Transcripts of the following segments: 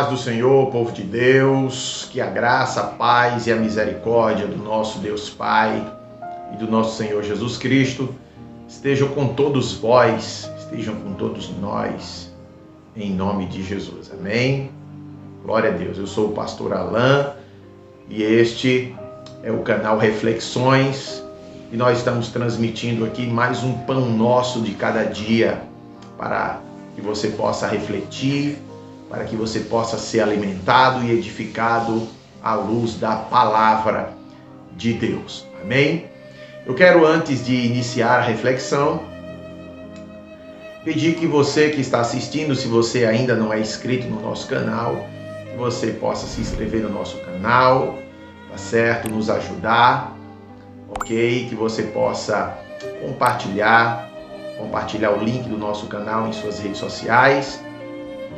paz do Senhor, povo de Deus, que a graça, a paz e a misericórdia do nosso Deus Pai e do nosso Senhor Jesus Cristo estejam com todos vós, estejam com todos nós, em nome de Jesus. Amém? Glória a Deus. Eu sou o pastor Alain e este é o canal Reflexões e nós estamos transmitindo aqui mais um pão nosso de cada dia para que você possa refletir, para que você possa ser alimentado e edificado à luz da palavra de Deus. Amém? Eu quero, antes de iniciar a reflexão, pedir que você que está assistindo, se você ainda não é inscrito no nosso canal, que você possa se inscrever no nosso canal, tá certo? Nos ajudar, ok? Que você possa compartilhar o link do nosso canal em suas redes sociais,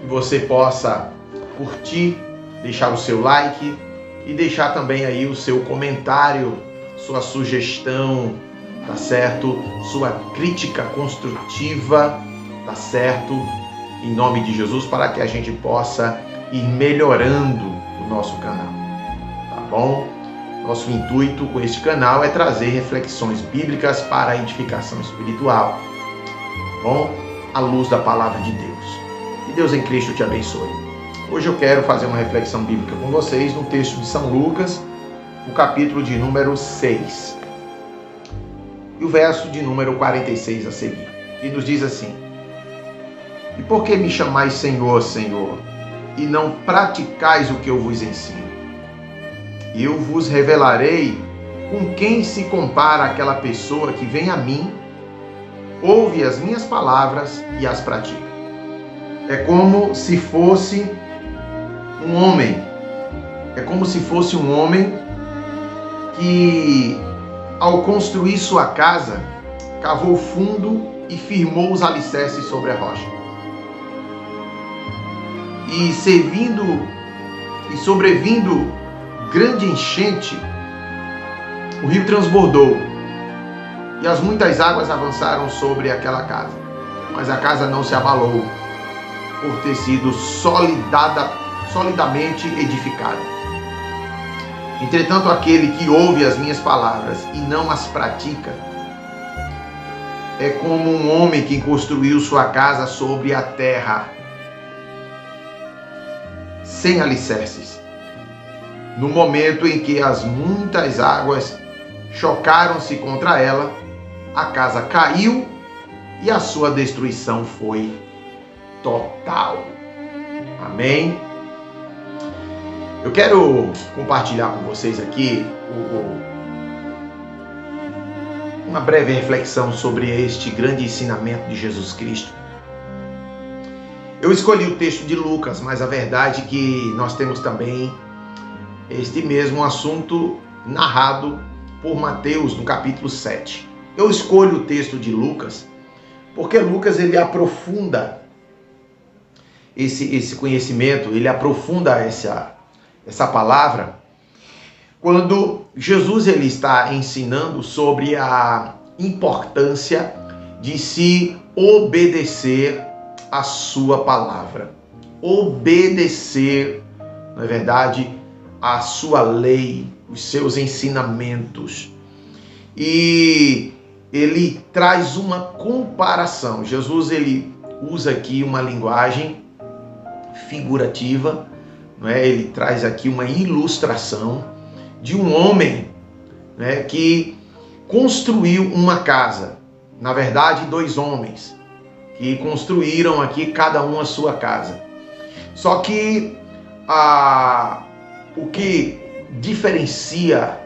que você possa curtir, deixar o seu like e deixar também aí o seu comentário, sua sugestão, tá certo? Sua crítica construtiva, tá certo? Em nome de Jesus, para que a gente possa ir melhorando o nosso canal, tá bom? Nosso intuito com este canal é trazer reflexões bíblicas para a edificação espiritual, tá bom? À luz da palavra de Deus. Que Deus em Cristo te abençoe. Hoje eu quero fazer uma reflexão bíblica com vocês no texto de São Lucas, o capítulo de número 6 e o verso de número 46 a seguir, que nos diz assim: E por que me chamais Senhor, Senhor, e não praticais o que eu vos ensino? Eu vos revelarei com quem se compara aquela pessoa que vem a mim, ouve as minhas palavras e as pratica. É como se fosse um homem. É como se fosse um homem que, ao construir sua casa, cavou fundo e firmou os alicerces sobre a rocha. E sobrevindo grande enchente, o rio transbordou e as muitas águas avançaram sobre aquela casa. Mas a casa não se abalou, por ter sido solidamente edificada. Entretanto, aquele que ouve as minhas palavras e não as pratica é como um homem que construiu sua casa sobre a terra, sem alicerces. No momento em que as muitas águas chocaram-se contra ela, a casa caiu e a sua destruição foi total. Amém? Eu quero compartilhar com vocês aqui uma breve reflexão sobre este grande ensinamento de Jesus Cristo. Eu escolhi o texto de Lucas, mas a verdade é que nós temos também este mesmo assunto narrado por Mateus no capítulo 7. Eu escolho o texto de Lucas porque Lucas ele aprofunda esse conhecimento, ele aprofunda essa palavra quando Jesus ele está ensinando sobre a importância de se obedecer a sua palavra, obedecer, na verdade, a sua lei, os seus ensinamentos. E ele traz uma comparação. Jesus ele usa aqui uma linguagem figurativa, não é? Ele traz aqui uma ilustração de um homem, né, que construiu uma casa. Na verdade, dois homens que construíram aqui cada um a sua casa. Só que o que diferencia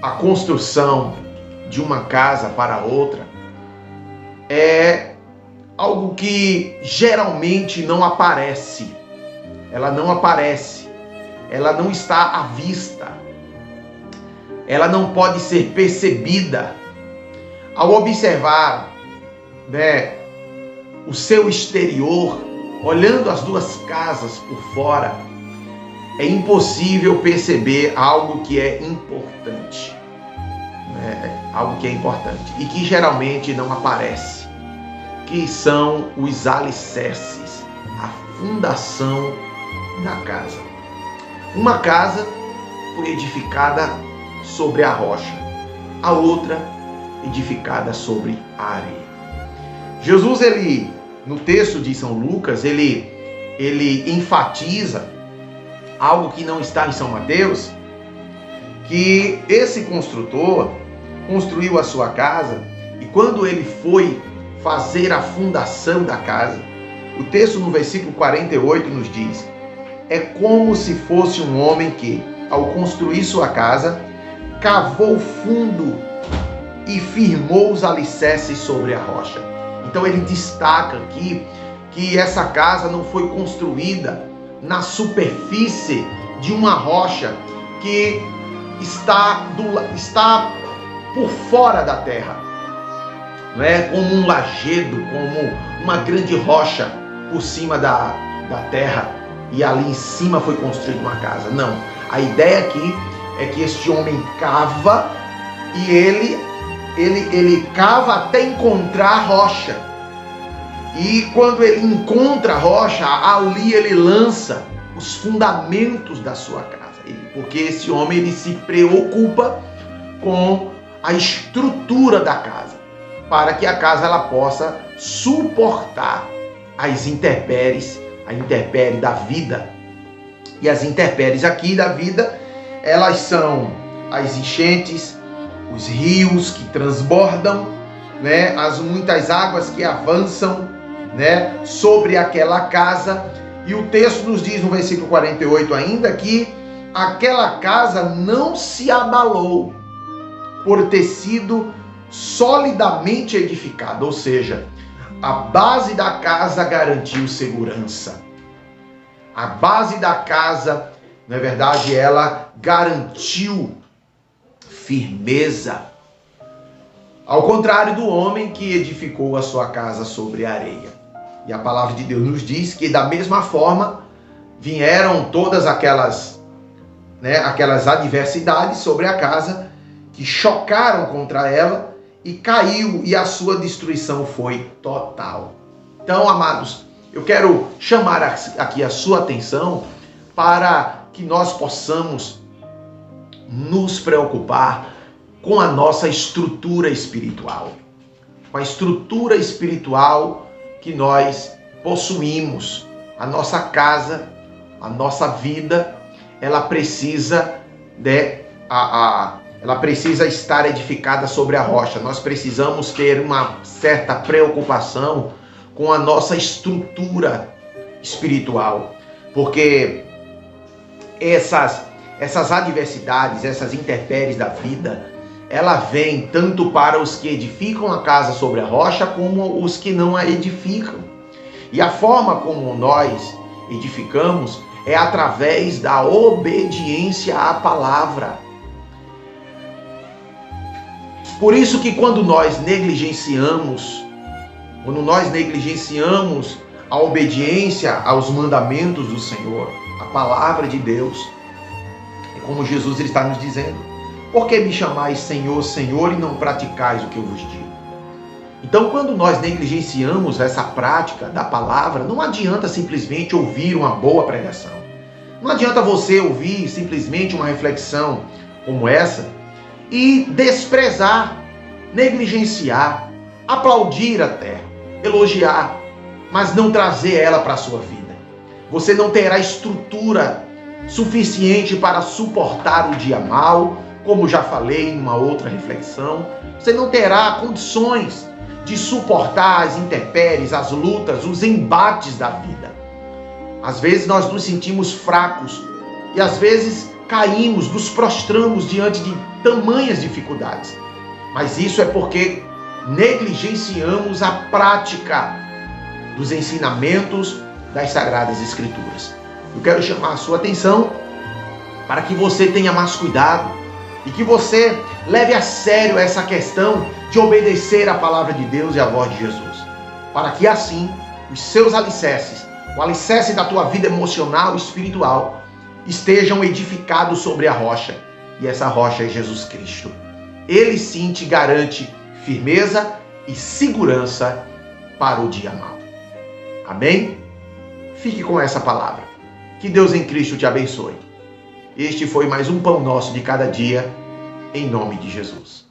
a construção de uma casa para outra é algo que geralmente não aparece. Ela não aparece. Ela não está à vista. Ela não pode ser percebida. Ao observar, né, o seu exterior, olhando as duas casas por fora, é impossível perceber algo que é importante, né? Algo que é importante e que geralmente não aparece, que são os alicerces, a fundação da casa. Uma casa foi edificada sobre a rocha, a outra edificada sobre a areia. Jesus, no texto de São Lucas, ele enfatiza algo que não está em São Mateus, que esse construtor construiu a sua casa e quando ele foi fazer a fundação da casa, o texto no versículo 48 nos diz: é como se fosse um homem que, ao construir sua casa, cavou fundo e firmou os alicerces sobre a rocha. Então ele destaca aqui que essa casa não foi construída na superfície de uma rocha que está por fora da terra, não é como um lajedo, como uma grande rocha por cima da terra, e ali em cima foi construída uma casa. Não, a ideia aqui é que este homem cava e ele cava até encontrar a rocha, e quando ele encontra a rocha, ali ele lança os fundamentos da sua casa, porque esse homem ele se preocupa com a estrutura da casa, para que a casa ela possa suportar as intempéries, a intempérie da vida. E as intempéries aqui da vida, elas são as enchentes, os rios que transbordam, né, as muitas águas que avançam, né, sobre aquela casa. E o texto nos diz no versículo 48 ainda que aquela casa não se abalou por ter sido solidamente edificada, ou seja, a base da casa garantiu segurança. A base da casa, na verdade, ela garantiu firmeza. Ao contrário do homem que edificou a sua casa sobre a areia. E a palavra de Deus nos diz que da mesma forma vieram todas aquelas adversidades sobre a casa que chocaram contra ela e caiu, e a sua destruição foi total. Então, amados, eu quero chamar aqui a sua atenção para que nós possamos nos preocupar com a nossa estrutura espiritual. Com a estrutura espiritual que nós possuímos. A nossa casa, a nossa vida, ela precisa estar edificada sobre a rocha. Nós precisamos ter uma certa preocupação com a nossa estrutura espiritual, porque essas adversidades, essas intempéries da vida, ela vem tanto para os que edificam a casa sobre a rocha, como os que não a edificam. E a forma como nós edificamos é através da obediência à palavra. Por isso que quando nós negligenciamos a obediência aos mandamentos do Senhor, a palavra de Deus, é como Jesus ele está nos dizendo: por que me chamais Senhor, Senhor, e não praticais o que eu vos digo? Então, quando nós negligenciamos essa prática da palavra, não adianta simplesmente ouvir uma boa pregação. Não adianta você ouvir simplesmente uma reflexão como essa e desprezar, negligenciar, aplaudir até, elogiar, mas não trazer ela para a sua vida. Você não terá estrutura suficiente para suportar o dia mau, como já falei em uma outra reflexão. Você não terá condições de suportar as intempéries, as lutas, os embates da vida. Às vezes nós nos sentimos fracos e às vezes caímos, nos prostramos diante de tamanhas dificuldades. Mas isso é porque negligenciamos a prática dos ensinamentos das Sagradas Escrituras. Eu quero chamar a sua atenção para que você tenha mais cuidado e que você leve a sério essa questão de obedecer à palavra de Deus e à voz de Jesus, para que assim os seus alicerces, o alicerce da tua vida emocional e espiritual, estejam edificados sobre a rocha, e essa rocha é Jesus Cristo. Ele sim te garante firmeza e segurança para o dia mau. Amém? Fique com essa palavra. Que Deus em Cristo te abençoe. Este foi mais um Pão Nosso de Cada Dia, em nome de Jesus.